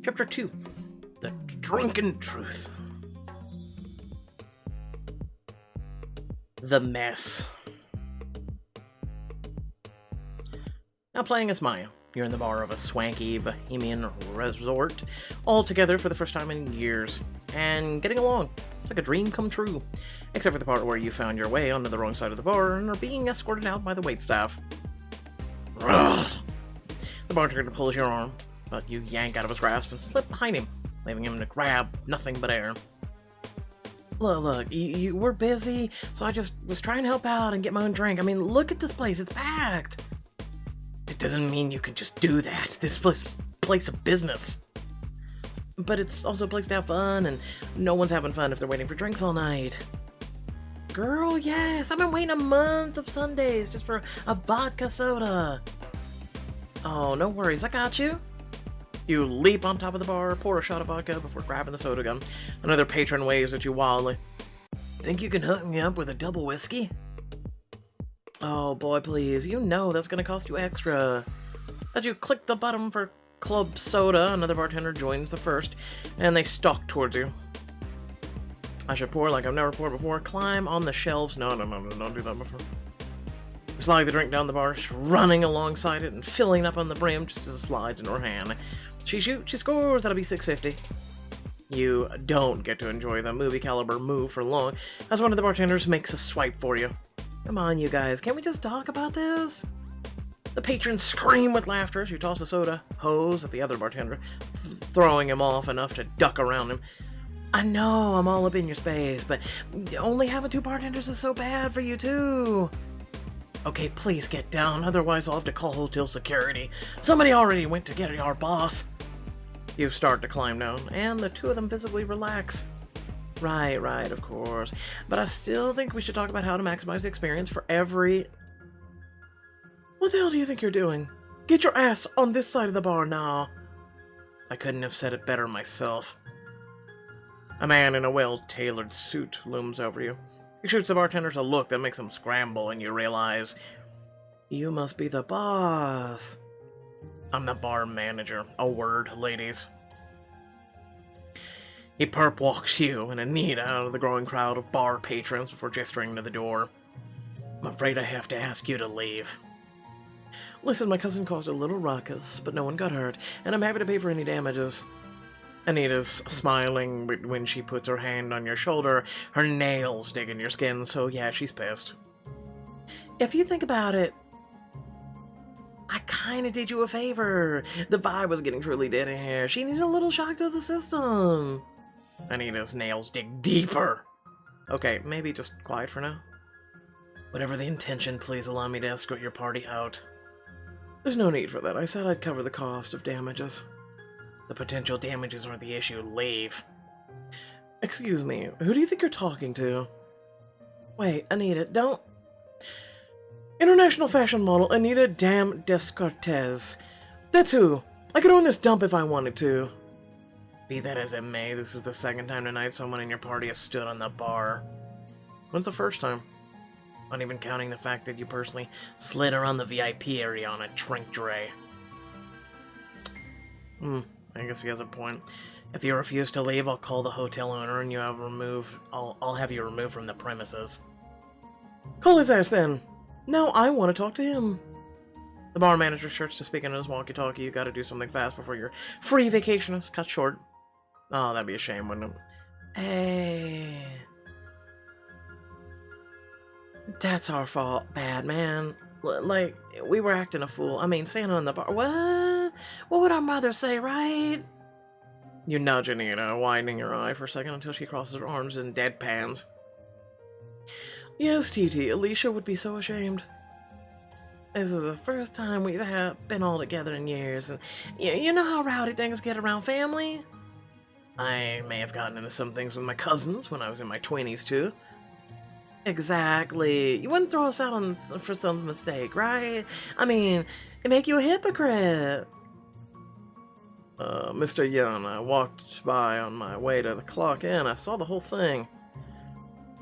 Chapter 2. The Drunken Truth. The Mess. Now playing as Maya. You're in the bar of a swanky bohemian resort, all together for the first time in years, and getting along. It's like a dream come true. Except for the part where you found your way onto the wrong side of the bar and are being escorted out by the waitstaff. Ugh. The bartender pulls your arm, but you yank out of his grasp and slip behind him, leaving him to grab nothing but air. Look, you were busy, so I just was trying to help out and get my own drink. I mean, look at this place, it's packed. It doesn't mean you can just do that. This place of business. But it's also a place to have fun, and no one's having fun if they're waiting for drinks all night. Girl, yes, I've been waiting a month of Sundays just for a vodka soda. Oh, no worries, I got you. You leap on top of the bar, pour a shot of vodka before grabbing the soda gun. Another patron waves at you wildly. Think you can hook me up with a double whiskey? Oh boy, please, you know that's gonna cost you extra. As you click the button for club soda, another bartender joins the first, and they stalk towards you. I should pour like I've never poured before. Climb on the shelves. No, don't do that before. Slide the drink down the bar, running alongside it and filling up on the brim just as it slides into her hand. She shoots, she scores, that'll be $6.50. You don't get to enjoy the movie caliber move for long, as one of the bartenders makes a swipe for you. Come on, you guys, can't we just talk about this? The patrons scream with laughter as you toss a soda hose at the other bartender, throwing him off enough to duck around him. I know, I'm all up in your space, but only having two bartenders is so bad for you too. Okay, please get down, otherwise I'll have to call hotel security. Somebody already went to get our boss. You start to climb down, and the two of them visibly relax. Right, of course. But I still think we should talk about how to maximize the experience for every... What the hell do you think you're doing? Get your ass on this side of the bar now. I couldn't have said it better myself. A man in a well-tailored suit looms over you. He shoots the bartenders a look that makes them scramble, and you realize... You must be the boss. I'm the bar manager. A word, ladies. He perp walks you and Anita out of the growing crowd of bar patrons before gesturing to the door. I'm afraid I have to ask you to leave. Listen, my cousin caused a little ruckus, but no one got hurt, and I'm happy to pay for any damages. Anita's smiling when she puts her hand on your shoulder, her nails dig in your skin, so yeah, she's pissed. If you think about it, I kinda did you a favor. The vibe was getting truly dead in here. She needed a little shock to the system. Anita's nails dig deeper. Okay, maybe just quiet for now. Whatever the intention, please allow me to escort your party out. There's no need for that. I said I'd cover the cost of damages. The potential damages aren't the issue. Leave. Excuse me, who do you think you're talking to? Wait, Anita, don't... International fashion model Anita Dam Descartes. That's who. I could own this dump if I wanted to. Be that as it may, this is the second time tonight someone in your party has stood on the bar. When's the first time? Not even counting the fact that you personally slid around the VIP area on a drink tray. I guess he has a point. If you refuse to leave, I'll call the hotel owner and I'll have you removed from the premises. Call his ass then. Now I want to talk to him. The bar manager starts to speak in his walkie-talkie. You gotta do something fast before your free vacation is cut short. Oh, that'd be a shame, wouldn't it? Hey. That's our fault, bad man. Like, we were acting a fool. I mean, standing on the bar. What? What would our mother say, right? You nudge Anita, widening your eye for a second until she crosses her arms and deadpans. Yes, TT, Alicia would be so ashamed. This is the first time we've been all together in years, and you know how rowdy things get around family? I may have gotten into some things with my cousins when I was in my 20s, too. Exactly. You wouldn't throw us out for some mistake, right? I mean, it'd make you a hypocrite. Mr. Young, I walked by on my way to the clock in. I saw the whole thing.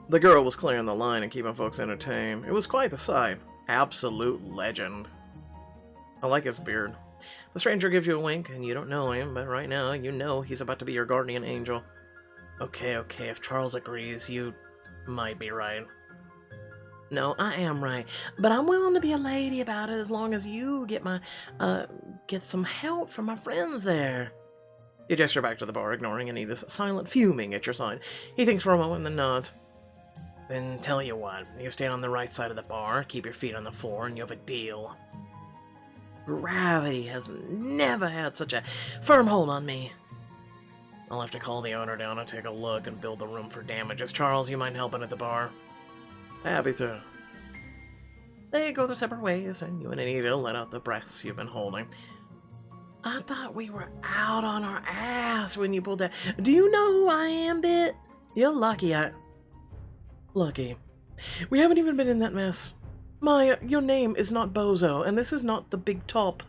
The girl was clearing the line and keeping folks entertained. It was quite the sight. Absolute legend. I like his beard. The stranger gives you a wink, and you don't know him, but right now you know he's about to be your guardian angel. Okay, if Charles agrees, you might be right. No, I am right, but I'm willing to be a lady about it as long as you get some help from my friends there. You gesture back to the bar, ignoring Anita's silent fuming at your sign. He thinks for a moment, then nods. Then tell you what, you stand on the right side of the bar, keep your feet on the floor, and you have a deal. Gravity has never had such a firm hold on me. I'll have to call the owner down and take a look and build the room for damages. Charles, you mind helping at the bar? Happy to. They go their separate ways, and you and Anita let out the breaths you've been holding. I thought we were out on our ass when you pulled that. Do you know who I am, Bit? You're lucky Lucky. We haven't even been in that mess. Maya, your name is not Bozo, and this is not the big top.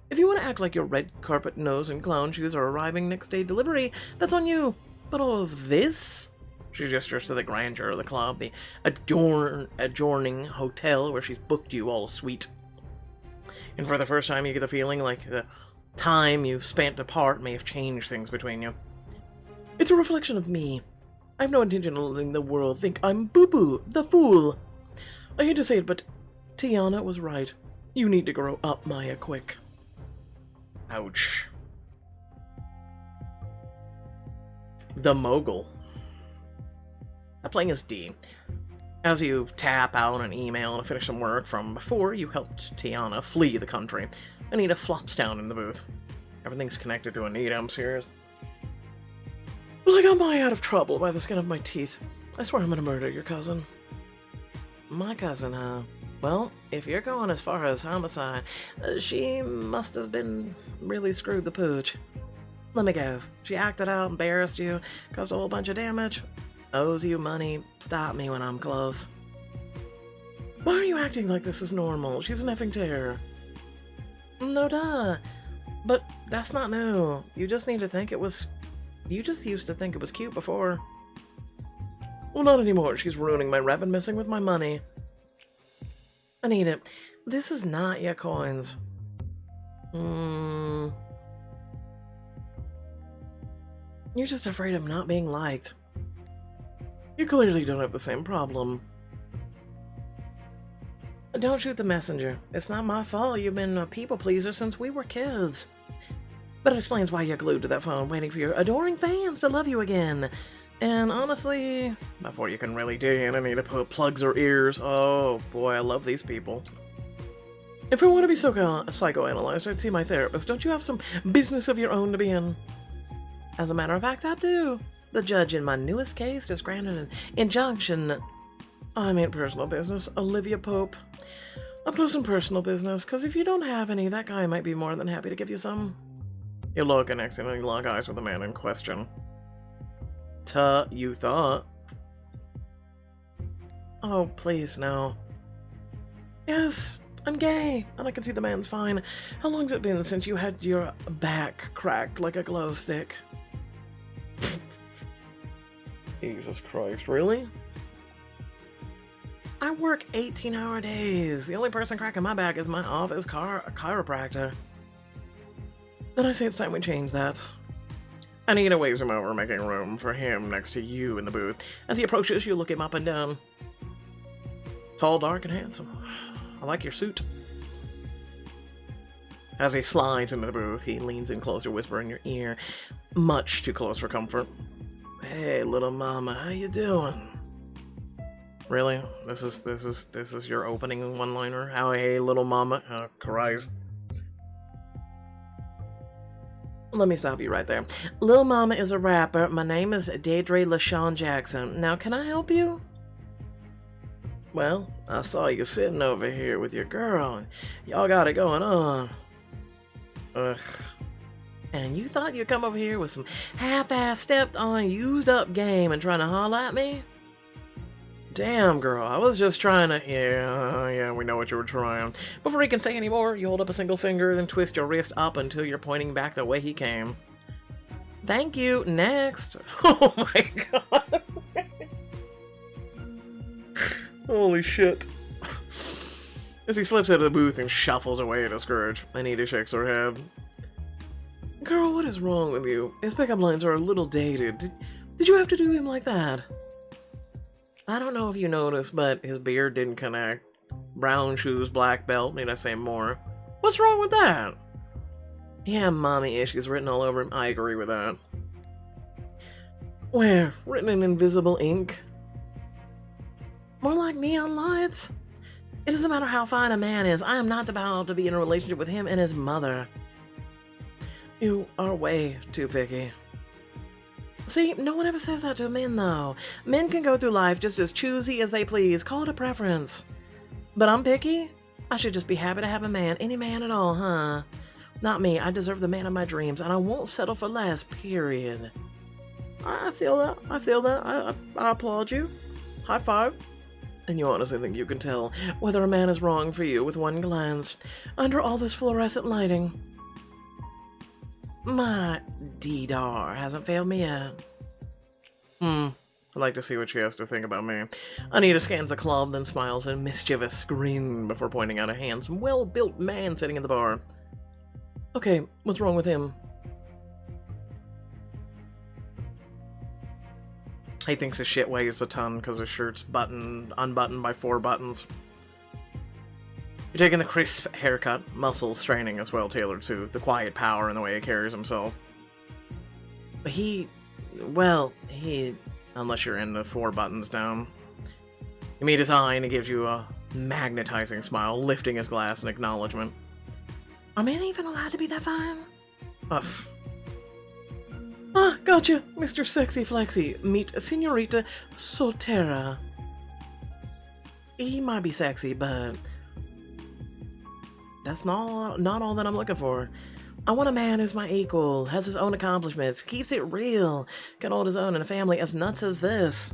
If you want to act like your red carpet nose and clown shoes are arriving next day delivery, that's on you. But all of this? She gestures to the grandeur of the club, the adjoining hotel where she's booked you all sweet. And for the first time you get the feeling like the time you've spent apart may have changed things between you. It's a reflection of me. I have no intention of letting the world think I'm Boo-Boo, the fool. I hate to say it, but Tiana was right. You need to grow up, Maya, quick. Ouch. The Mogul. Playing as D. As you tap out an email to finish some work from before you helped Tiana flee the country, Anita flops down in the booth. Everything's connected to Anita, I'm serious. Well, I got Maya out of trouble by the skin of my teeth. I swear I'm gonna murder your cousin. My cousin, huh? Well, if you're going as far as homicide, she must have been really screwed the pooch. Let me guess. She acted out, embarrassed you, caused a whole bunch of damage, owes you money, stop me when I'm close. Why are you acting like this is normal? She's an effing terror. No duh. But that's not new. You just need to think it was... You just used to think it was cute before. Well, not anymore. She's ruining my rep and messing with my money. Anita, this is not your coins. You're just afraid of not being liked. You clearly don't have the same problem. Don't shoot the messenger. It's not my fault you've been a people pleaser since we were kids. But it explains why you're glued to that phone waiting for your adoring fans to love you again. And honestly, before you can really dig in, Anita plugs her ears. Oh boy, I love these people. If I want to be psychoanalyzed, I'd see my therapist. Don't you have some business of your own to be in? As a matter of fact, I do. The judge in my newest case just granted an injunction. I mean personal business, Olivia Pope. Up close and personal business, because if you don't have any, that guy might be more than happy to give you some. You look and accidentally lock eyes with the man in question. You thought. Oh, please, no. Yes, I'm gay, and I can see the man's fine. How long's it been since you had your back cracked like a glow stick? Jesus Christ, really? I work 18-hour days. The only person cracking my back is my office chiropractor. Then I say it's time we change that. Anita waves him over, making room for him next to you in the booth. As he approaches, you look him up and down. Tall, dark, and handsome. I like your suit. As he slides into the booth, he leans in closer, whispering in your ear, much too close for comfort. Hey, little mama, how you doing? Really? This is your opening one-liner? How, hey, little mama? Oh, Christ. Let me stop you right there. Lil Mama is a rapper. My name is Deirdre LaShawn Jackson. Now, can I help you? Well, I saw you sitting over here with your girl, and y'all got it going on. Ugh. And you thought you'd come over here with some half-ass stepped-on, used-up game and trying to holler at me? Damn, girl, I was just trying to... Yeah, we know what you were trying. Before he can say any more, you hold up a single finger, then twist your wrist up until you're pointing back the way he came. Thank you, next. Oh my god. Holy shit. As he slips out of the booth and shuffles away discouraged, Anita shakes her head. Girl, what is wrong with you? His pickup lines are a little dated. Did you have to do him like that? I don't know if you noticed, but his beard didn't connect. Brown shoes, black belt, need I say more? What's wrong with that? Yeah, mommy issues written all over him. I agree with that. Where? Written in invisible ink? More like neon lights? It doesn't matter how fine a man is. I am not about to be in a relationship with him and his mother. You are way too picky. See, no one ever says that to men, though. Men can go through life just as choosy as they please. Call it a preference. But I'm picky? I should just be happy to have a man. Any man at all, huh? Not me. I deserve the man of my dreams, and I won't settle for less, period. I feel that. I feel that. I applaud you. High five. And you honestly think you can tell whether a man is wrong for you with one glance, under all this fluorescent lighting? My D-dar hasn't failed me yet. I'd like to see what she has to think about me. Anita scans the club, then smiles a mischievous grin before pointing out a handsome, well-built man sitting in the bar. Okay, what's wrong with him? He thinks his shit weighs a ton because his shirt's unbuttoned by 4 buttons. You're taking the crisp haircut, muscles straining as well tailored to the quiet power in the way he carries himself. But unless you're in the 4 buttons down. You meet his eye and he gives you a magnetizing smile, lifting his glass in acknowledgement. Are men even allowed to be that fine? Ugh. Ah, gotcha, Mr. Sexy Flexy. Meet Senorita Soltera. He might be sexy, but that's not all that I'm looking for. I want a man who's my equal, has his own accomplishments, keeps it real, can hold his own in a family as nuts as this.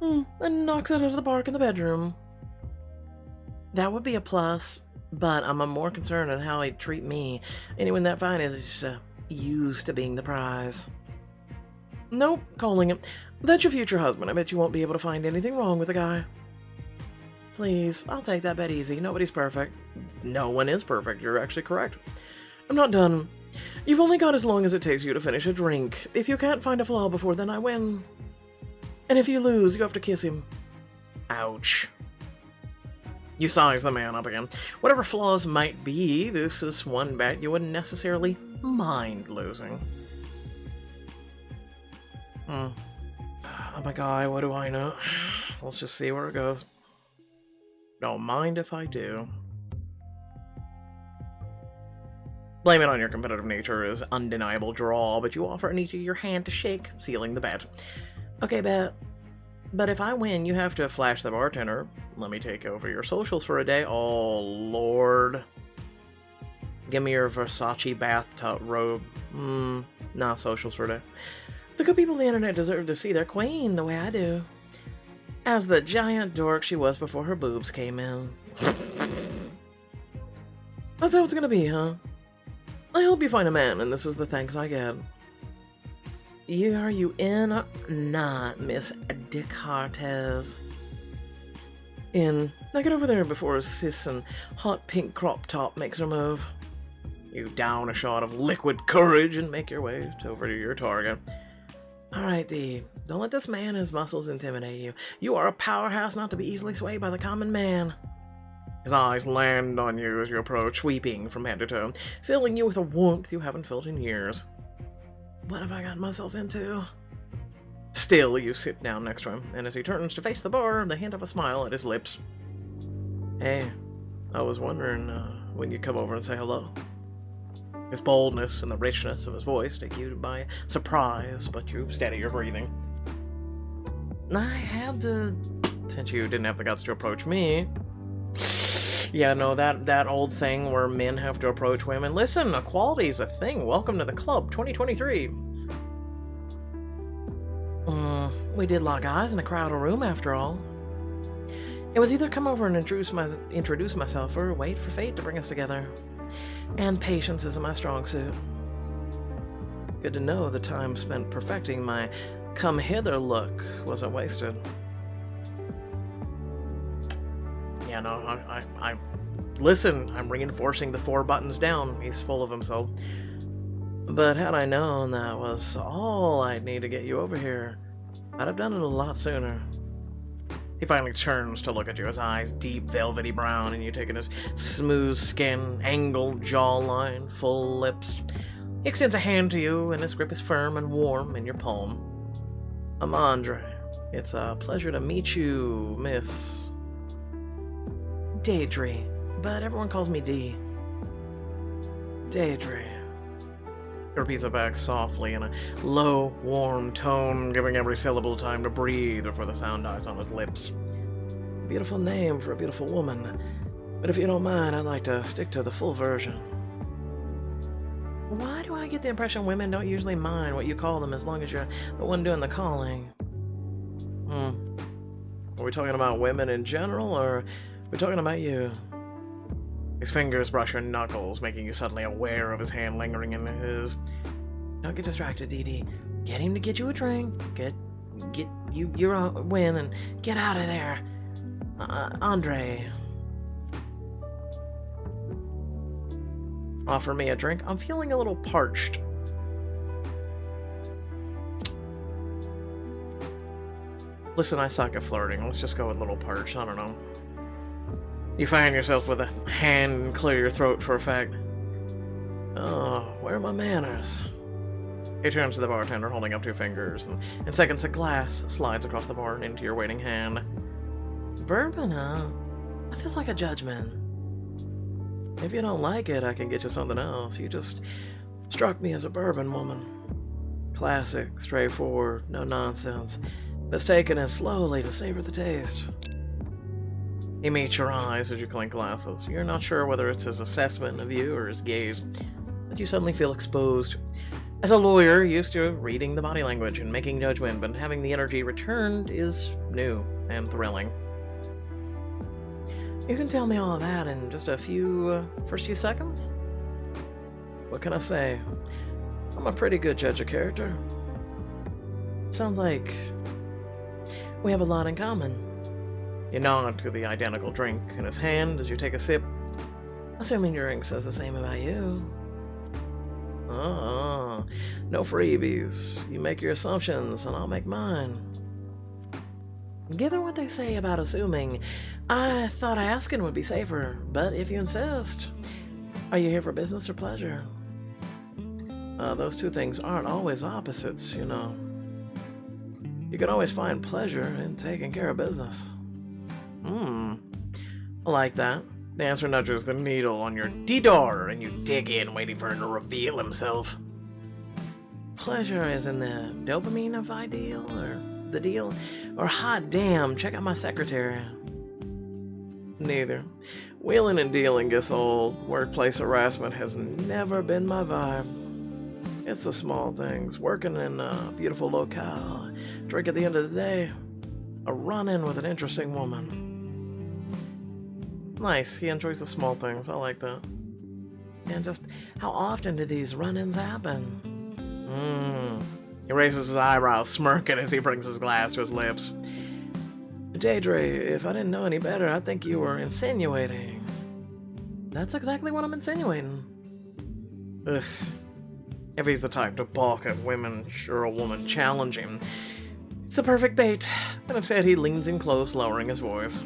And knocks it out of the park in the bedroom. That would be a plus, but I'm more concerned on how he'd treat me. Anyone that fine is used to being the prize. Nope, calling it. That's your future husband. I bet you won't be able to find anything wrong with the guy. Please, I'll take that bet easy. Nobody's perfect. No one is perfect. You're actually correct. I'm not done. You've only got as long as it takes you to finish a drink. If you can't find a flaw before then, I win. And if you lose, you have to kiss him. Ouch. You size the man up again. Whatever flaws might be, this is one bet you wouldn't necessarily mind losing. Oh my god, what do I know? Let's just see where it goes. Don't mind if I do. Blame it on your competitive nature is undeniable draw, but you offer Anita your hand to shake, sealing the bet. Okay, bet. But if I win, you have to flash the bartender. Let me take over your socials for a day. Oh, Lord. Give me your Versace bathtub robe. Nah, socials for a day. The good people of the internet deserve to see their queen the way I do. As the giant dork she was before her boobs came in. That's how it's gonna be, huh? I hope you find a man, and this is the thanks I get. Are you in or not, Miss Descartes? In. Now get over there before a sis and hot pink crop top makes her move. You down a shot of liquid courage and make your way over to your target. Alright, D. Don't let this man and his muscles intimidate you. You are a powerhouse not to be easily swayed by the common man. His eyes land on you as you approach, sweeping from head to toe, filling you with a warmth you haven't felt in years. What have I gotten myself into? Still, you sit down next to him, and as he turns to face the bar, the hint of a smile at his lips. Hey, I was wondering when you'd come over and say hello. His boldness and the richness of his voice take you by surprise, but you steady your breathing. I had to, since you didn't have the guts to approach me. Yeah, no, that old thing where men have to approach women. Listen, equality is a thing. Welcome to the club, 2023. We did lock eyes in a crowded room, after all. It was either come over and introduce myself or wait for fate to bring us together. And patience isn't my strong suit. Good to know the time spent perfecting my come hither look wasn't wasted. Yeah, no, Listen, I'm reinforcing the 4 buttons down. He's full of himself. But had I known that was all I'd need to get you over here, I'd have done it a lot sooner. He finally turns to look at you, his eyes deep velvety brown, and you take in his smooth skin, angled jawline, full lips. He extends a hand to you, and his grip is firm and warm in your palm. I'm Andre. It's a pleasure to meet you, Miss Daedry, but everyone calls me Dee. Daedry. He repeats it back softly in a low, warm tone, giving every syllable time to breathe before the sound dies on his lips. Beautiful name for a beautiful woman, but if you don't mind, I'd like to stick to the full version. Why do I get the impression women don't usually mind what you call them as long as you're the one doing the calling? Are we talking about women in general, or are we talking about you? His fingers brush your knuckles, making you suddenly aware of his hand lingering in his. Don't get distracted, Dee Dee. Get him to get you a drink. Get your win and get out of there. Andre. Offer me a drink? I'm feeling a little parched. Listen, I suck at flirting. Let's just go with little parched. I don't know. You find yourself with a hand clear your throat for effect. Oh, where are my manners? He turns to the bartender, holding up 2 fingers, and in seconds a glass slides across the bar into your waiting hand. Bourbon, huh? That feels like a judgment. If you don't like it, I can get you something else. You just struck me as a bourbon woman. Classic, straightforward, no nonsense. Mistaken as slowly to savor the taste. He meets your eyes as you clink glasses. You're not sure whether it's his assessment of you or his gaze, but you suddenly feel exposed. As a lawyer, used to reading the body language and making judgment, but having the energy returned is new and thrilling. You can tell me all of that in just a first few seconds? What can I say? I'm a pretty good judge of character. Sounds like we have a lot in common. You nod to the identical drink in his hand as you take a sip, assuming your drink says the same about you. No freebies. You make your assumptions, and I'll make mine. Given what they say about assuming, I thought asking would be safer, but if you insist, are you here for business or pleasure? Those 2 things aren't always opposites, you know. You can always find pleasure in taking care of business. I like that. The answer nudges the needle on your D-door, and you dig in, waiting for him to reveal himself. Pleasure is in the dopamine of ideal, or the deal, or hot damn, check out my secretary. Neither. Wheeling and dealing gets old. Workplace harassment has never been my vibe. It's the small things. Working in a beautiful locale, drink at the end of the day, a run-in with an interesting woman. Nice, he enjoys the small things. I like that. And just how often do these run-ins happen? He raises his eyebrows, smirking as he brings his glass to his lips. Daedry, if I didn't know any better, I'd think you were insinuating. That's exactly what I'm insinuating. Ugh. If he's the type to balk at women or a woman challenge him, it's the perfect bait. But instead he leans in close, lowering his voice.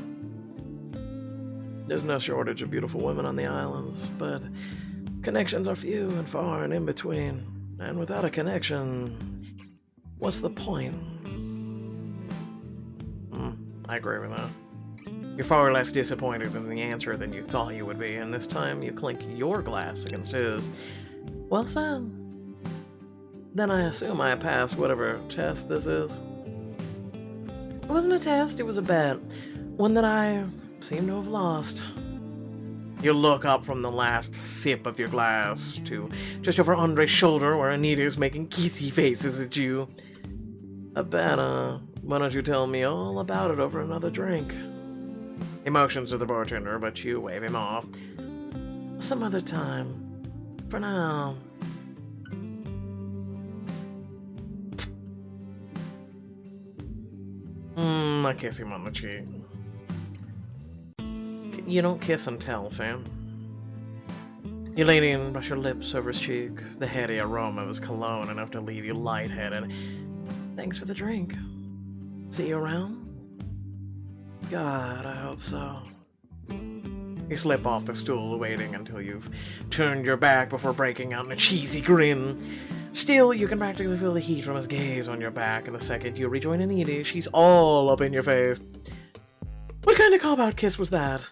There's no shortage of beautiful women on the islands, but connections are few and far and in between. And without a connection, what's the point? I agree with that. You're far less disappointed in the answer than you thought you would be, and this time you clink your glass against his. Well said. Then I assume I passed whatever test this is. It wasn't a test, it was a bet. One that I seem to have lost. You look up from the last sip of your glass to just over Andre's shoulder where Anita's making kissy faces at you. A bet, why don't you tell me all about it over another drink? He motions to the bartender, but you wave him off. Some other time. For now. I kiss him on the cheek. You don't kiss and tell, fam. You lean in, brush your lips over his cheek. The heady aroma of his cologne enough to leave you lightheaded. Thanks for the drink. See you around? God, I hope so. You slip off the stool, waiting until you've turned your back before breaking out in a cheesy grin. Still, you can practically feel the heat from his gaze on your back, and the second you rejoin Anita, she's all up in your face. What kind of cop-out kiss was that?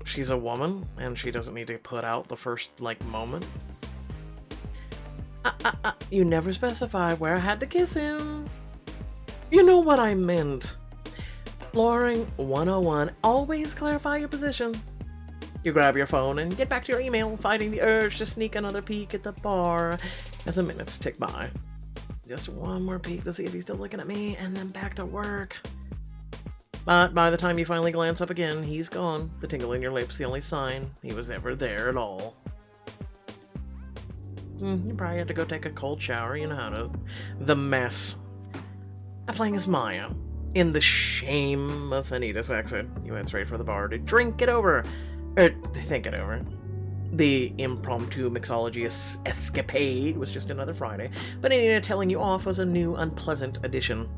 She's a woman, and she doesn't need to put out the first, moment. You never specified where I had to kiss him. You know what I meant. Flooring 101, always clarify your position. You grab your phone and get back to your email, fighting the urge to sneak another peek at the bar as the minutes tick by. Just one more peek to see if he's still looking at me, and then back to work. But by the time you finally glance up again, he's gone. The tingle in your lips, the only sign he was ever there at all. You probably had to go take a cold shower, you know how to. The mess. I'm playing as Maya. In the shame of Anita's exit, you went straight for the bar to drink it over. Think it over. The impromptu mixology escapade was just another Friday, but Anita telling you off was a new, unpleasant addition.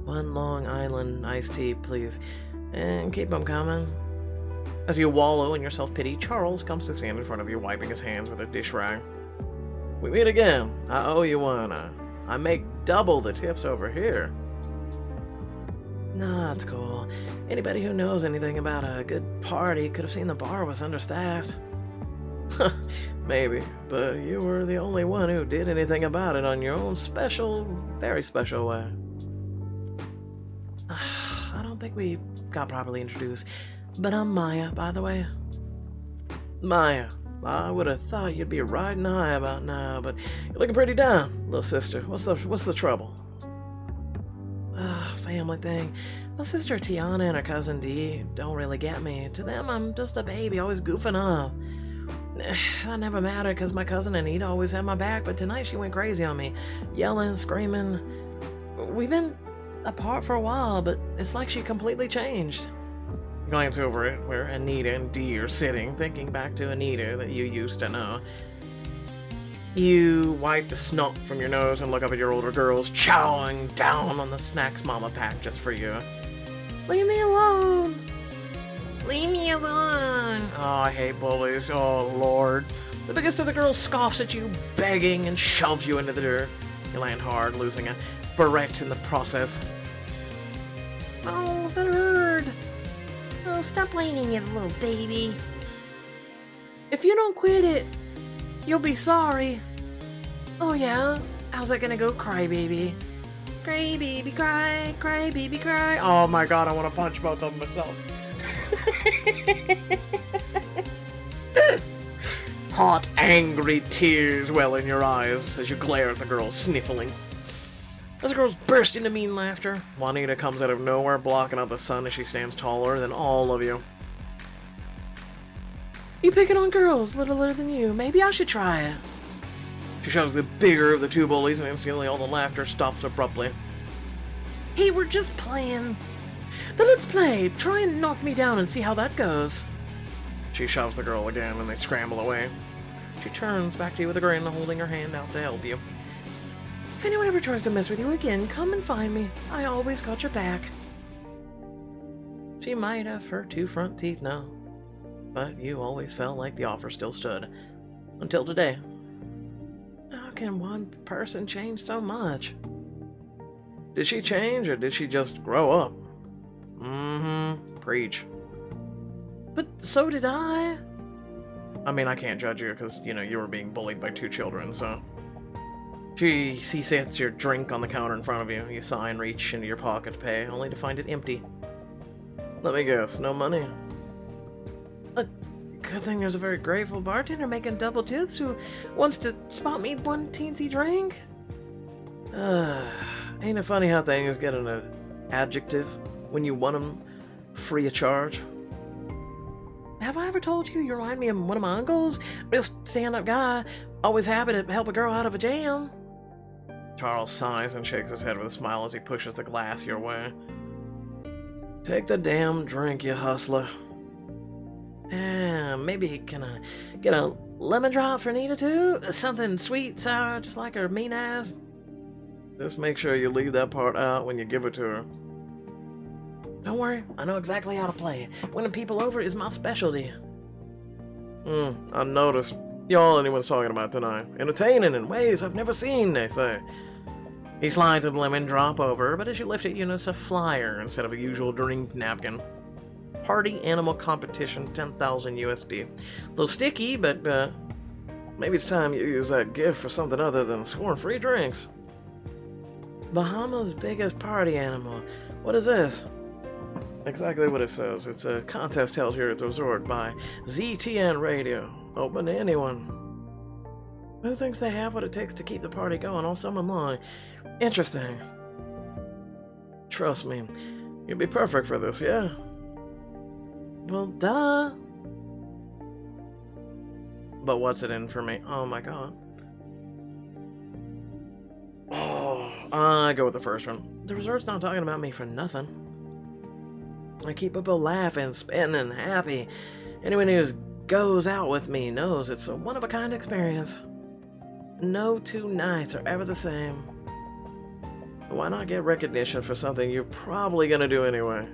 One Long Island iced tea, please. And keep them coming. As you wallow in your self-pity, Charles comes to stand in front of you, wiping his hands with a dish rag. We meet again. I owe you one. I make double the tips over here. Nah, it's cool. Anybody who knows anything about a good party could have seen the bar was understaffed. Maybe, but you were the only one who did anything about it on your own special, very special way. I don't think we got properly introduced, but I'm Maya, by the way. Maya, I would have thought you'd be riding high about now, but you're looking pretty down, little sister. What's the trouble? Family thing. My sister Tiana and her cousin Dee don't really get me. To them, I'm just a baby, always goofing up. That never mattered because my cousin Anita always had my back, but tonight she went crazy on me, yelling, screaming. We've been apart for a while, but it's like she completely changed. You glance over it where Anita and Dee are sitting, thinking back to Anita that you used to know. You wipe the snot from your nose and look up at your older girls, chowing down on the snacks Mama packed just for you. Leave me alone! Leave me alone! Oh, I hate bullies. Oh, Lord. The biggest of the girls scoffs at you, begging, and shoves you into the dirt. You land hard, losing a barrette in the process. Oh, that hurt. Oh, stop whining, you little baby. If you don't quit it, you'll be sorry. Oh yeah? How's that gonna go, cry baby? Cry baby cry, cry baby cry. Oh my god, I want to punch both of them myself. Hot, angry tears well in your eyes as you glare at the girl sniffling. As the girls burst into mean laughter, Juanita comes out of nowhere, blocking out the sun as she stands taller than all of you. You picking on girls littler than you. Maybe I should try it. She shoves the bigger of the two bullies, and instantly all the laughter stops abruptly. Hey, we're just playing. Then let's play. Try and knock me down and see how that goes. She shoves the girl again, and they scramble away. She turns back to you with a grin, holding her hand out to help you. If anyone ever tries to mess with you again, come and find me. I always got your back. She might have her two front teeth now, but you always felt like the offer still stood. Until today. How can one person change so much? Did she change, or did she just grow up? Preach. But so did I. I mean, I can't judge you, because, you were being bullied by two children, so... She sets your drink on the counter in front of you. You sigh and reach into your pocket to pay, only to find it empty. Let me guess, no money? Good thing there's a very grateful bartender making double tips who wants to spot me one teensy drink. Ain't it funny how things get an adjective when you want them free of charge? Have I ever told you remind me of one of my uncles? Real stand-up guy, always happy to help a girl out of a jam. Charles sighs and shakes his head with a smile as he pushes the glass your way. Take the damn drink, you hustler. Maybe can I get a lemon drop for Nita too? Something sweet, sour, just like her mean ass? Just make sure you leave that part out when you give it to her. Don't worry, I know exactly how to play it. Winning people over is my specialty. I noticed. You're all anyone's talking about tonight. Entertaining in ways I've never seen, they say. He slides a lemon drop over, but as you lift it, you notice a flyer instead of a usual drink napkin. Party Animal Competition, 10,000 USD. A little sticky, but maybe it's time you use that gift for something other than scoring free drinks. Bahama's biggest party animal. What is this? Exactly what it says. It's a contest held here at the resort by ZTN Radio. Open to anyone. Who thinks they have what it takes to keep the party going all summer long? Interesting. Trust me, you'd be perfect for this, yeah? Well, duh. But what's it in for me? Oh my god. Oh, I go with the first one. The resort's not talking about me for nothing. I keep people laughing, spinning, happy. Anyone who goes out with me knows it's a one-of-a-kind experience. No two nights are ever the same. Why not get recognition for something you're probably gonna do anyway?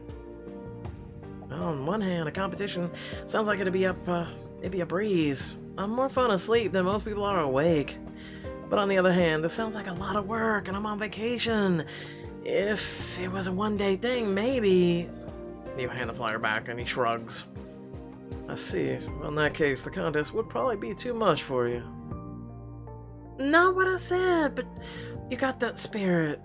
On one hand, a competition sounds like it'd be a breeze. I'm more fun asleep than most people are awake. But on the other hand, this sounds like a lot of work and I'm on vacation. If it was a one-day thing, maybe... You hand the flyer back and he shrugs. I see. Well, in that case, the contest would probably be too much for you. Not what I said, but you got that spirit.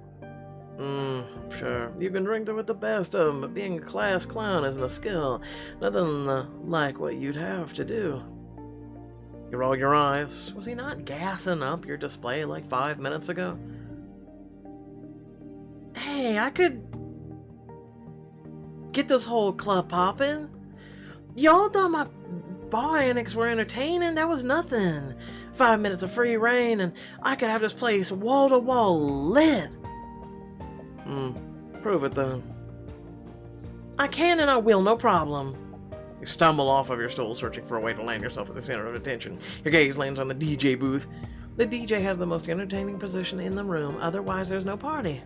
Sure. You can drink with the best of them, but being a class clown isn't a skill. Nothing like what you'd have to do. You roll your eyes. Was he not gassing up your display like 5 minutes ago? Hey, I could get this whole club popping. Y'all thought my bar antics were entertaining? That was nothing. 5 minutes of free reign and I could have this place wall to wall lit. Prove it then. I can and I will, no problem. You stumble off of your stool, searching for a way to land yourself at the center of attention. Your gaze lands on the DJ booth. The DJ has the most entertaining position in the room, otherwise there's no party.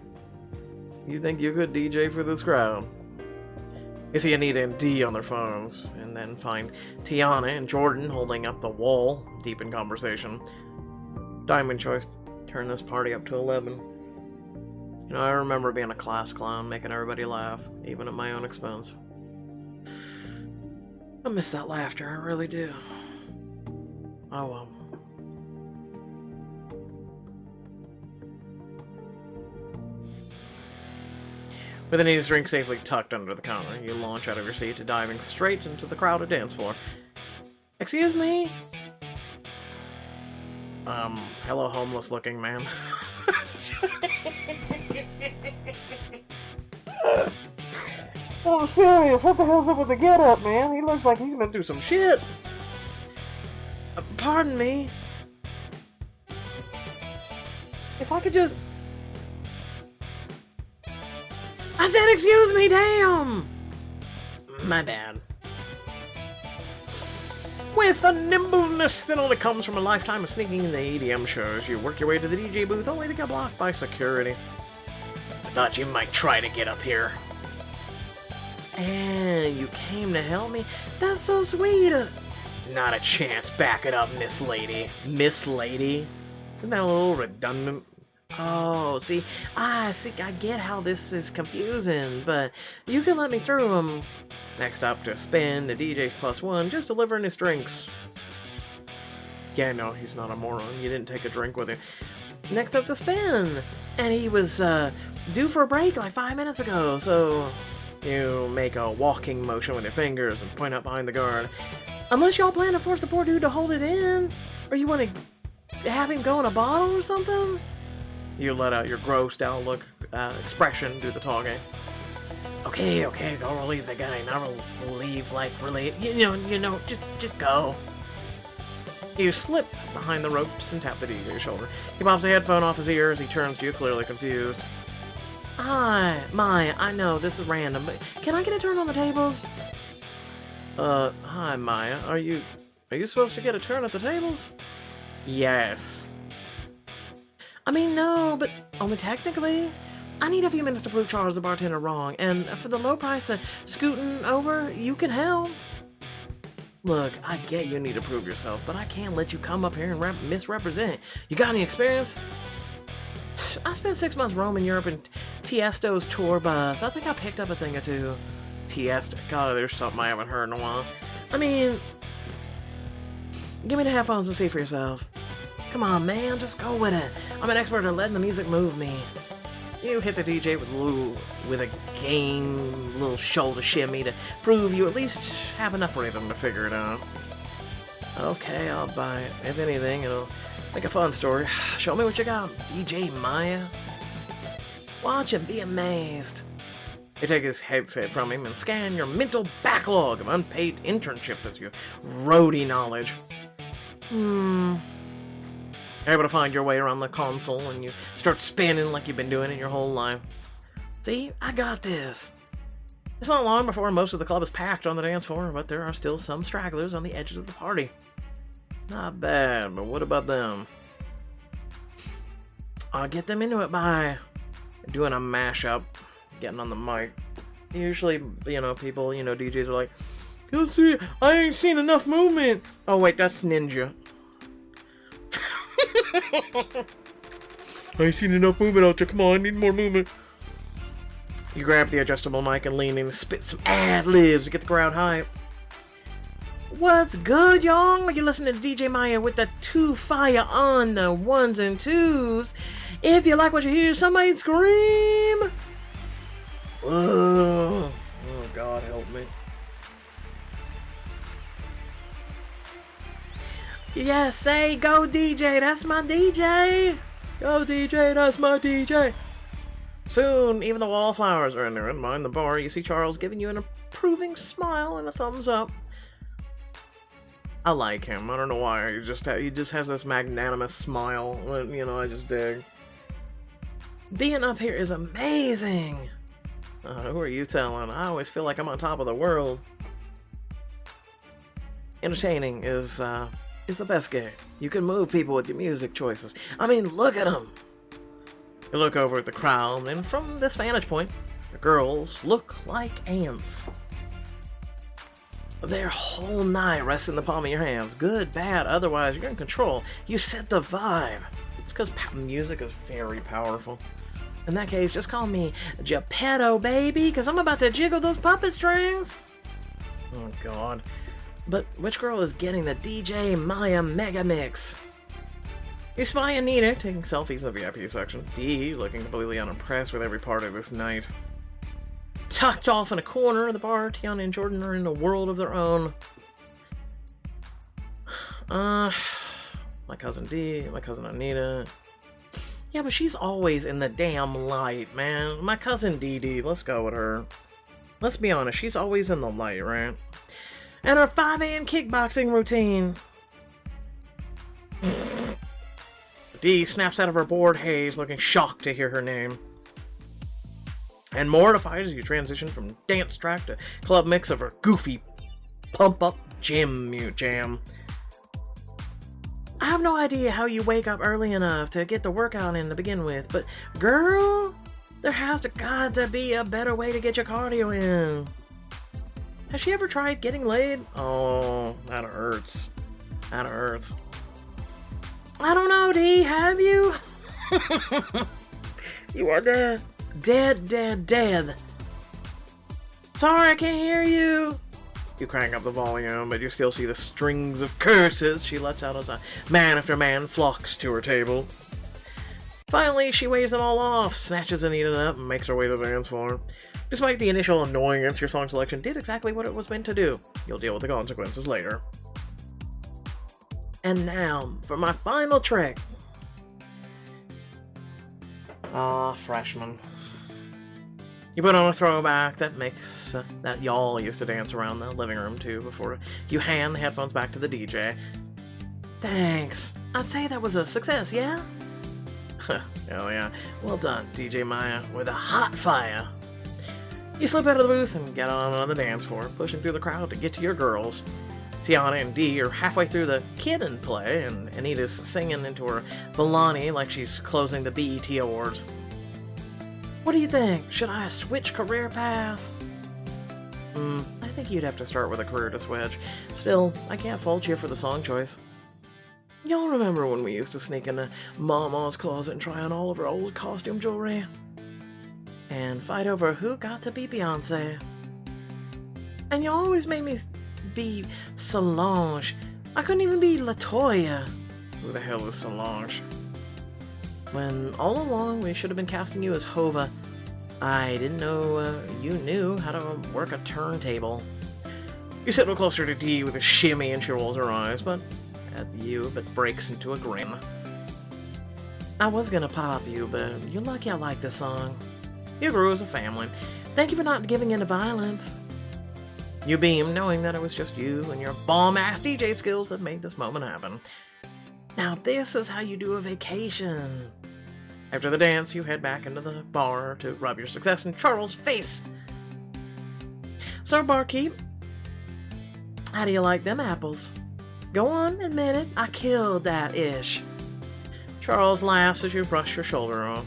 You think you could DJ for this crowd? You see Anita and Dee on their phones, and then find Tiana and Jordan holding up the wall, deep in conversation. Diamond choice, turn this party up to 11. You know, I remember being a class clown, making everybody laugh, even at my own expense. I miss that laughter, I really do. Oh well. With Anita's drink safely tucked under the counter, you launch out of your seat, diving straight into the crowded dance floor. Excuse me? Hello, homeless-looking man. Oh, serious, what the hell's up with the get-up, man? He looks like he's been through some shit. Pardon me. If I could just... I said excuse me, damn! My bad. With a nimbleness that only comes from a lifetime of sneaking in the EDM shows, you work your way to the DJ booth only to get blocked by security. I thought you might try to get up here. And you came to help me? That's so sweet! Not a chance. Back it up, Miss Lady. Miss Lady? Isn't that a little redundant? Oh, see, I get how this is confusing, but you can let me through. Next up to spin, the DJ's +1, just delivering his drinks. Yeah, no, he's not a moron. You didn't take a drink with him. Next up to spin, and he was due for a break like 5 minutes ago, so you make a walking motion with your fingers and point out behind the guard. Unless y'all plan to force the poor dude to hold it in, or you want to have him go in a bottle or something? You let out your grossed out look, expression, do the talking. Okay, go relieve the guy. Not relieve, like, relieve. You know, just go. You slip behind the ropes and tap the DJ's shoulder. He pops a headphone off his ear as he turns to you, clearly confused. Hi, Maya, I know this is random, but can I get a turn on the tables? Hi, Maya, are you supposed to get a turn at the tables? Yes. I mean, no, but only technically. I need a few minutes to prove Charles the bartender wrong, and for the low price of scooting over, you can help. Look, I get you need to prove yourself, but I can't let you come up here and misrepresent. You got any experience? I spent 6 months roaming Europe in Tiesto's tour bus. I think I picked up a thing or two. Tiesto? God, there's something I haven't heard in a while. I mean, give me the headphones and see for yourself. Come on, man, just go with it. I'm an expert at letting the music move me. You hit the DJ with a game little shoulder shimmy to prove you at least have enough rhythm to figure it out. Okay, I'll buy it. If anything, it'll make a fun story. Show me what you got, DJ Maya. Watch and be amazed. You take his headset from him and scan your mental backlog of unpaid internship as your roadie knowledge. You're able to find your way around the console and you start spinning like you've been doing it your whole life. See, I got this. It's not long before most of the club is packed on the dance floor, but there are still some stragglers on the edges of the party. Not bad, but what about them? I'll get them into it by doing a mashup, getting on the mic. Usually, people, DJs are like, "You'll see, I ain't seen enough movement." Oh wait, that's Ninja. I ain't seen enough movement out there. Come on, I need more movement. You grab the adjustable mic and lean in and spit some ad-libs to get the crowd hype. What's good, y'all? You listen to DJ Maya with the 2 fire on the 1s and 2s. If you like what you hear, somebody scream. Oh, God help me. Yes, say go DJ, that's my DJ. Go DJ, that's my DJ. Soon, even the wallflowers are in there. And behind the bar, you see Charles giving you an approving smile and a thumbs up. I like him. I don't know why. He just has this magnanimous smile. I just dig. Being up here is amazing. Who are you telling? I always feel like I'm on top of the world. Entertaining is the best gig. You can move people with your music choices. I mean, look at them. You look over at the crowd, and from this vantage point, the girls look like ants. Their whole night rests in the palm of your hands. Good, bad, otherwise, you're in control. You set the vibe. It's because music is very powerful. In that case, just call me Geppetto, baby, because I'm about to jiggle those puppet strings. Oh, God. But which girl is getting the DJ Maya Mega Mix? You spy Anita taking selfies in the VIP section. Dee looking completely unimpressed with every part of this night. Tucked off in a corner of the bar, Tiana and Jordan are in a world of their own. My cousin Dee, my cousin Anita. Yeah, but she's always in the damn light, man. My cousin Dee, let's go with her. Let's be honest, she's always in the light, right? And her 5 a.m. kickboxing routine. Dee snaps out of her bored haze, looking shocked to hear her name. And mortified as you transition from dance track to club mix of her goofy pump-up jam. I have no idea how you wake up early enough to get the workout in to begin with, but girl, there has got to be a better way to get your cardio in. Has she ever tried getting laid? Oh, that hurts. That hurts. I don't know, Dee, have you? You are dead. Dead. Sorry, I can't hear you. You crank up the volume, but you still see the strings of curses she lets out as a man after man flocks to her table. Finally, she waves them all off, snatches Anita up, and makes her way to the dance floor. Despite the initial annoyance, your song selection did exactly what it was meant to do. You'll deal with the consequences later. And now, for my final trick. Freshman. You put on a throwback that makes that y'all used to dance around the living room to before you hand the headphones back to the DJ. Thanks. I'd say that was a success, yeah? Hell yeah. Well done, DJ Maya, with a hot fire. You slip out of the booth and get on the dance floor, pushing through the crowd to get to your girls. Tiana and Dee are halfway through the Kid and Play, and Anita's singing into her Balani like she's closing the BET Awards. What do you think? Should I switch career paths? I think you'd have to start with a career to switch. Still, I can't fault you for the song choice. Y'all remember when we used to sneak into Mama's closet and try on all of her old costume jewelry? And fight over who got to be Beyonce? And you always made me be Solange. I couldn't even be LaToya. Who the hell is Solange? When all along we should have been casting you as Hova. I didn't know you knew how to work a turntable. You sit a little closer to Dee with a shimmy and she rolls her eyes, but breaks into a grin. I was gonna pop you, but you're lucky I like this song. You grew as a family. Thank you for not giving in to violence. You beam, knowing that it was just you and your bomb-ass DJ skills that made this moment happen. Now this is how you do a vacation. After the dance, you head back into the bar to rub your success in Charles' face. Sir Barkeep, how do you like them apples? Go on, admit it, I killed that ish. Charles laughs as you brush your shoulder off.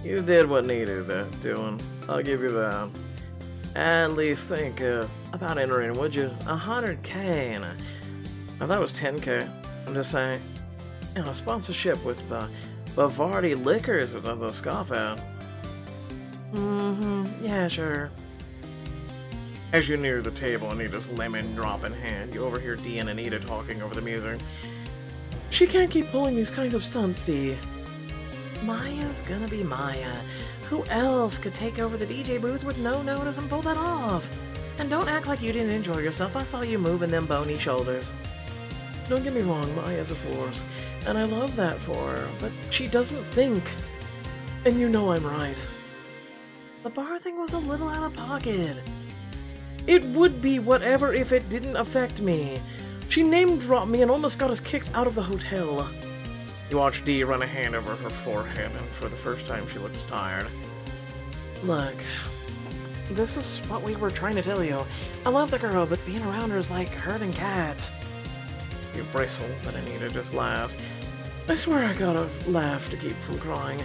You did what needed doing. I'll give you that. At least think about entering, would you? 100K, and I thought it was 10K. I'm just saying. And a sponsorship with Bavardi Liquors is another scoff at. Yeah, sure. As you near the table, Anita's lemon drop in hand, you overhear Dee and Anita talking over the music. She can't keep pulling these kinds of stunts, Dee. Maya's gonna be Maya. Who else could take over the DJ booth with no notice and pull that off? And don't act like you didn't enjoy yourself. I saw you moving them bony shoulders. Don't get me wrong, Maya's a force, and I love that for her, but she doesn't think. And you know I'm right. The bar thing was a little out of pocket. It would be whatever if it didn't affect me. She name-dropped me and almost got us kicked out of the hotel. You watch Dee run a hand over her forehead, and for the first time she looks tired. Look, this is what we were trying to tell you. I love the girl, but being around her is like herding cats. You bristle, but Anita just laughs. I swear I gotta laugh to keep from crying.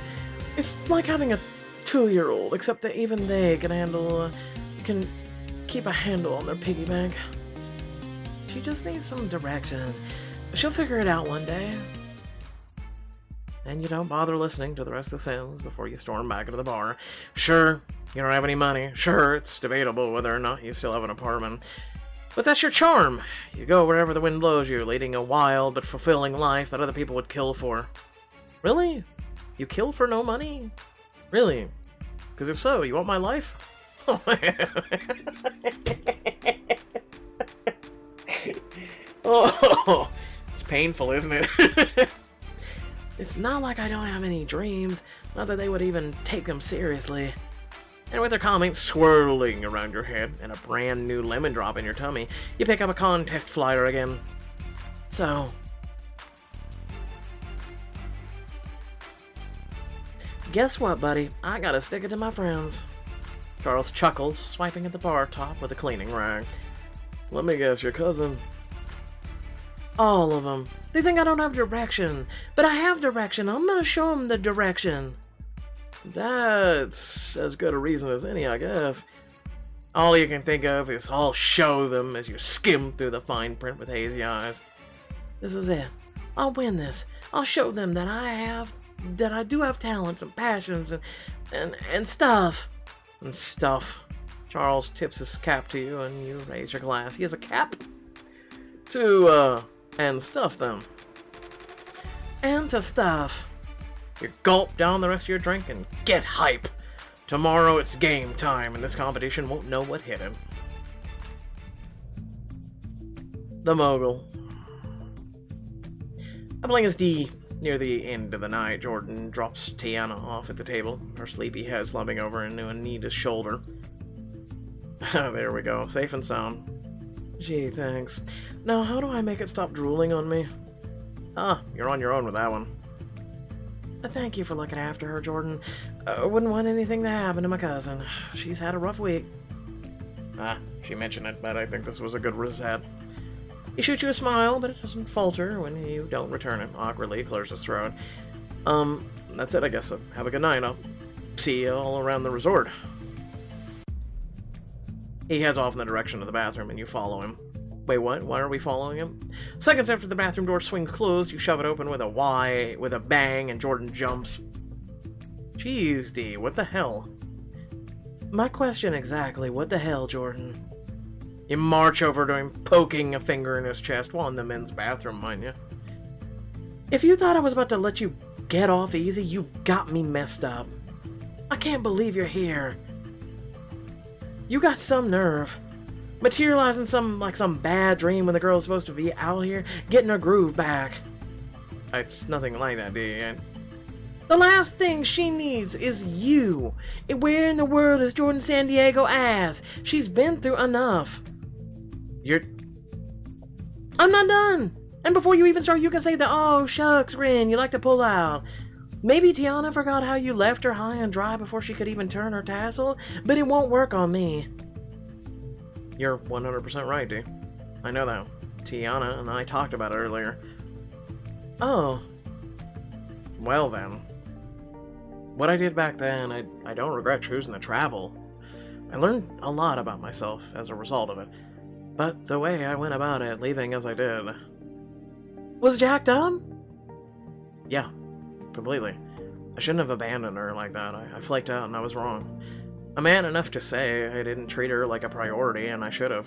It's like having a 2-year-old, except that even they can keep a handle on their piggy bank. She just needs some direction. She'll figure it out one day. And you don't bother listening to the rest of the sentence before you storm back into the bar. Sure, you don't have any money. Sure, it's debatable whether or not you still have an apartment. But that's your charm. You go wherever the wind blows you, leading a wild but fulfilling life that other people would kill for. Really? You kill for no money? Really? Because if so, you want my life? Oh, it's painful, isn't it? It's not like I don't have any dreams, not that they would even take them seriously. And with their comments swirling around your head and a brand new lemon drop in your tummy, you pick up a contest flyer again. So, guess what, buddy? I gotta stick it to my friends. Charles chuckles, swiping at the bar top with a cleaning rag. Let me guess, your cousin? All of them. They think I don't have direction, but I have direction. I'm gonna show them the direction. That's as good a reason as any, I guess. All you can think of is I'll show them as you skim through the fine print with hazy eyes. This is it. I'll win this. I'll show them that I do have talents and passions and stuff. And stuff. Charles tips his cap to you and you raise your glass. He has a cap? And stuff them. And to stuff. You gulp down the rest of your drink and get hype. Tomorrow it's game time and this competition won't know what hit him. The Mogul. Doubling his D near the end of the night, Jordan drops Tiana off at the table, her sleepy head slumping over into Anita's shoulder. There we go, safe and sound. Gee, thanks. Now, how do I make it stop drooling on me? Ah, you're on your own with that one. Thank you for looking after her, Jordan. Wouldn't want anything to happen to my cousin. She's had a rough week. She mentioned it, but I think this was a good reset. He shoots you a smile, but it doesn't falter when you don't return it. Awkwardly clears his throat. That's it, I guess. Have a good night. I'll see you all around the resort. He heads off in the direction of the bathroom, and you follow him. Wait, what? Why are we following him? Seconds after the bathroom door swings closed, you shove it open with a bang, and Jordan jumps. Jeez, D, what the hell? My question exactly, what the hell, Jordan? You march over to him, poking a finger in his chest while in the men's bathroom, mind you. If you thought I was about to let you get off easy, you've got me messed up. I can't believe you're here. You got some nerve. Materializing some bad dream when the girl's supposed to be out here, getting her groove back. It's nothing like that, D. The last thing she needs is you. Where in the world is Jordan San Diego ass? She's been through enough. I'm not done. And before you even start, you can say the oh shucks grin you like to pull out. Maybe Tiana forgot how you left her high and dry before she could even turn her tassel, but it won't work on me. You're 100% right, dude. I know that. Tiana and I talked about it earlier. Oh. Well then. What I did back then, I don't regret choosing to travel. I learned a lot about myself as a result of it. But the way I went about it, leaving as I did... Was jacked up? Yeah, completely. I shouldn't have abandoned her like that. I flaked out and I was wrong. A man enough to say I didn't treat her like a priority, and I should have.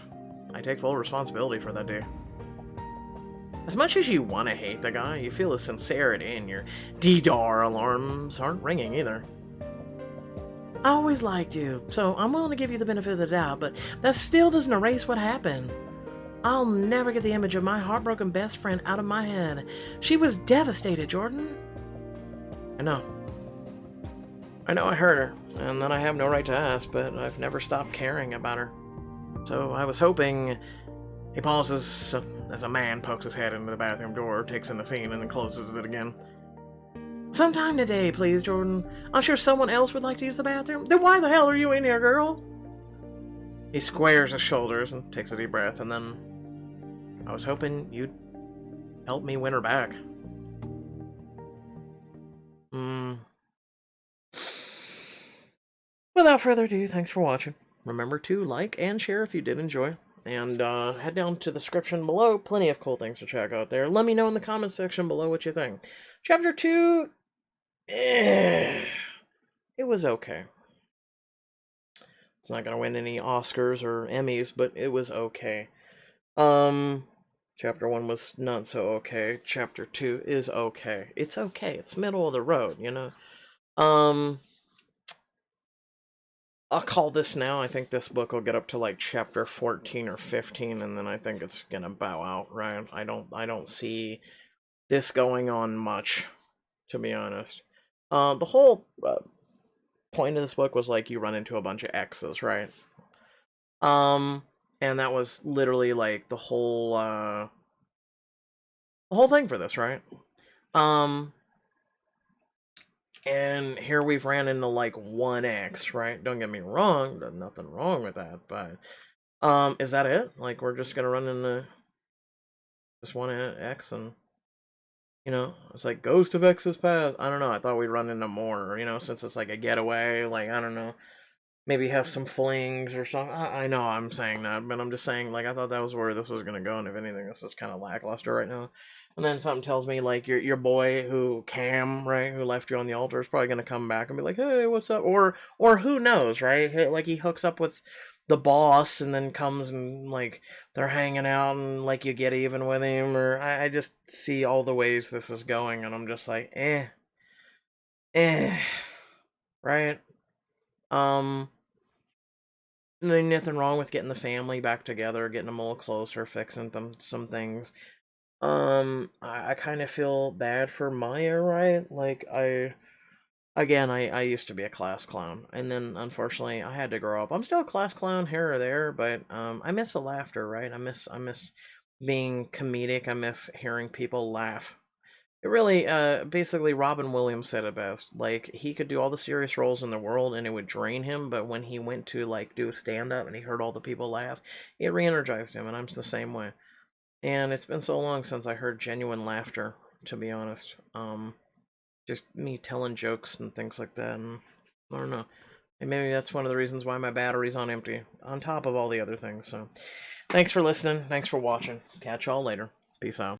I take full responsibility for that day. As much as you want to hate the guy, you feel his sincerity, and your DDAR alarms aren't ringing either. I always liked you, so I'm willing to give you the benefit of the doubt, but that still doesn't erase what happened. I'll never get the image of my heartbroken best friend out of my head. She was devastated, Jordan. I know I hurt her, and then I have no right to ask, but I've never stopped caring about her. So I was hoping... He pauses as a man pokes his head into the bathroom door, takes in the scene, and then closes it again. Sometime today, please, Jordan. I'm sure someone else would like to use the bathroom. Then why the hell are you in here, girl? He squares his shoulders and takes a deep breath, and then... I was hoping you'd help me win her back. Without further ado, thanks for watching. Remember to like and share if you did enjoy. And head down to the description below. Plenty of cool things to check out there. Let me know in the comment section below what you think. Chapter 2... it was okay. It's not going to win any Oscars or Emmys, but it was okay. Chapter 1 was not so okay. Chapter 2 is okay. It's okay. It's middle of the road, you know? I'll call this now. I think this book will get up to like chapter 14 or 15, and then I think it's gonna bow out, right? I don't see this going on much, to be honest. The whole point of this book was like you run into a bunch of exes, right? And that was literally like the whole thing for this, right? And here we've ran into like one X, right? Don't get me wrong, there's nothing wrong with that, but is that it? Like we're just gonna run into just one X, and you know, it's like Ghost of X's Past. I don't know, I thought we'd run into more, you know, since it's like a getaway, like I don't know. Maybe have some flings or something. I know I'm saying that, but I'm just saying, like, I thought that was where this was gonna go, and if anything, this is kind of lackluster right now. And then something tells me, like, your boy, Cam, right, who left you on the altar, is probably gonna come back and be like, hey, what's up? Or who knows, right? Like, he hooks up with the boss, and then comes and, like, they're hanging out, and, like, you get even with him, or I just see all the ways this is going, and I'm just like, right? There's nothing wrong with getting the family back together, getting them all closer, fixing some things. I kind of feel bad for Maya, right? Like, I used to be a class clown, and then, unfortunately, I had to grow up. I'm still a class clown here or there, but, I miss the laughter, right? I miss being comedic. I miss hearing people laugh. It really, basically, Robin Williams said it best. Like, he could do all the serious roles in the world and it would drain him, but when he went to, like, do a stand-up and he heard all the people laugh, it re-energized him, and I'm the same way. And it's been so long since I heard genuine laughter, to be honest. Just me telling jokes and things like that, and I don't know. And maybe that's one of the reasons why my battery's on empty, on top of all the other things, so. Thanks for listening, thanks for watching. Catch y'all later. Peace out.